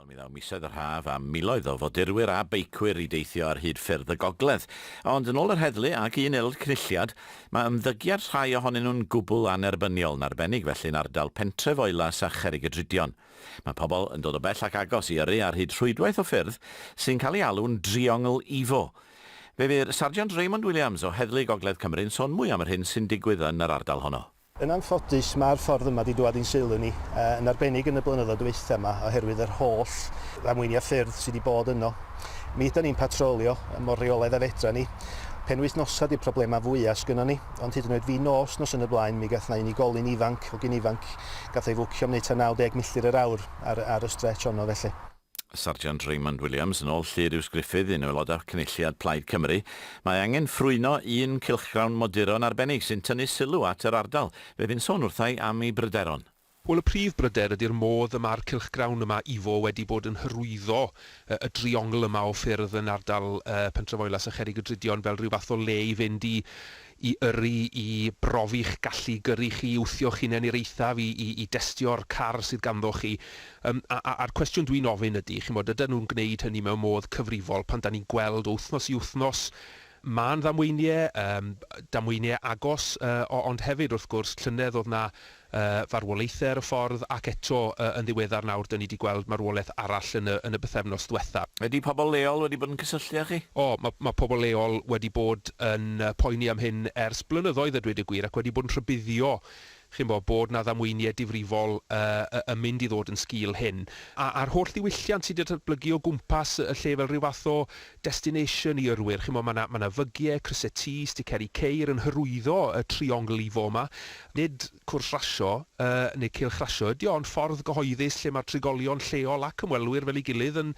Mi ddaw misoedd yr haf a miloedd o fodurwyr a beicwyr i deithio ar hyd ffyrdd y gogledd. Ond yn ôl yr heddlu ac un aelod cynulliad, mae ymddygiad rhai ohonyn nhw'n gwbl anerbyniol yn arbennig felly'n ardal pentref Oelas a Cherrig y Dridion. Mae pobl yn dod o bell ac agos i yrru ar hyd rhwydwaith o ffyrdd sy'n cael ei alw'n driongl ifo. Fe fydd Sargeant Raymond Williams o Heddlu Gogledd Cymru'n sôn mwy am yr hyn sy'n digwydd yn yr ardal honno. Yn anffodus, mae'r ffordd yma wedi dod i'n sylw ni yn arbennig yn y blynyddoedd dwytha yma oherwydd yr holl ddamweiniau ffyrdd sydd wedi bod yno. Mi ydyn ni'n patrolio mor reolaidd a fedra ni. Penwythnosau di'r problemau fwyaf sgynnon ni, ond hyd yn oed fi nos yn y blaen mi gath na unigolyn ifanc o gyn ifanc gath ei fwcio am wneud 90 milltir yr awr ar y stretch honno felly. Sargeant Raymond Williams yn ôl Llyriws Griffith un o aelodau cynulliad Plaid Cymru. Mae angen ffrwyno un cylchgrawn moduron arbennig sy'n tynnu sylw at yr ardal. Fe fy'n sôn wrthai am ei bryderon. Wel, y prif bryder ydy'r modd y mae'r cylchgrawn yma ifo wedi bod yn hyrwyddo y driongl yma o ffyrdd yn ardal pentref Oelas a Cherrig y Dridion fel rhyw fath o le i fynd i yrru, i brofi'ch gallu gyrru chi, wthio'ch hunain i'r eithaf, i destio'r car sydd ganddo chi. A'r cwestiwn dwi'n ofyn ydy, ydyn nhw'n gwneud hynny mewn modd cyfrifol pan da ni'n gweld wythnos i wythnos Mae'n damweiniau agos, ond hefyd wrth gwrs llynedd oedd na farwolaethau ar y ffordd ac eto yn ddiweddar nawr dyn ni wedi gweld marwolaeth arall yn y bythefnos diwetha. Ydy pobl leol wedi bod yn cysylltu â chi? Mae pobl leol wedi bod yn poeni am hyn ers blynyddoedd a dweud y gwir ac wedi bod yn rhybuddio bod na ddamweiniau difrifol yn mynd i ddod yn sgil hyn. A'r holl ddiwylliant sydd wedi datblygu o gwmpas y lle fel rhyw fath o destination i yrwyr. Mae yna fygiau, crysau tŷ, sticeri ceir yn hyrwyddo y triongl ifo yma. Nid cwrs rasio neu cylch rasio ydy ond ffordd gyhoeddus lle mae'r trigolion lleol ac ymwelwyr fel ei gilydd yn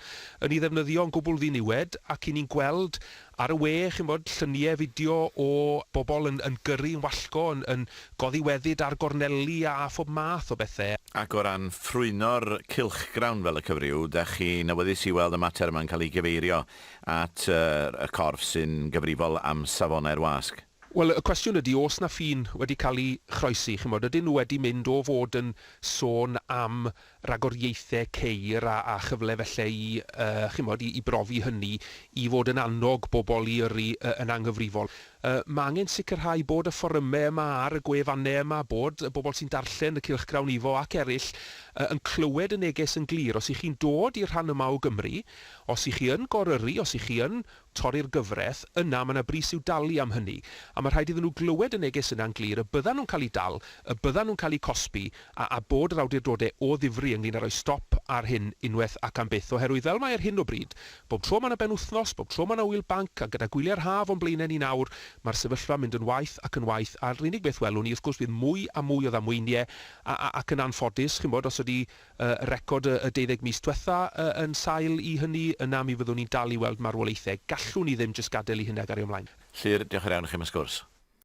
ei ddefnyddio yn gwbl ddiniwed ac i ni'n gweld ar y we, lluniau fideo o bobl yn gyrru, yn wallgo, yn goddiweddyd ar gorneli a phob math o bethau. Ac o ran ffrwyno'r cylchgrawn fel y cyfryw, ydych chi newyddus i weld y mater yma'n cael ei gyfeirio at y corff sy'n gyfrifol am safonau'r wasg? Wel, y cwestiwn ydy, os na ffin wedi cael ei chroesi, ydyn nhw wedi mynd o fod yn sôn am ragoriaethau ceir a chyfle felly i brofi hynny i fod yn annog bobl i yrru yn anghyfrifol. Mae angen sicrhau bod y fforymau yma ar y gwefannau yma, bod y bobl sy'n darllen y cylchgrawn ifo ac eraill yn clywed y neges yn glir. Os ych chi'n dod i'r rhan yma o Gymru, os ych chi yn goryru, os ych chi yn torri'r gyfraith, yna mae yna bris i'w dalu am hynny. A mae rhaid iddyn nhw glywed y neges yna'n glir, y byddan nhw'n cael ei dal, y byddan nhw'n cael ei cosbi, a bod yr awdurdodau o ddifri ynglyn â rhoi stop ar hyn unwaith ac am byth. Oherwydd fel mae ar hyn o bryd, bob tro mae yna benwythnos, bob tro mae yna wyl banc, a gyda gwyliau'r haf o'n blaenau ni nawr, mae'r sefyllfa mynd yn waith, a'r unig beth welwn ni, wrth gwrs, bydd mwy a mwy o ddamweiniau ac yn anffodus, os ydy record y 12 mis diwetha yn sail i hynny, yna mi fyddwn ni'n dal i weld marwolaethau. Gallwn ni ddim jyst gadael i hynny gario ymlaen. Llyr, diolch yn iawn i chi am y sgwrs.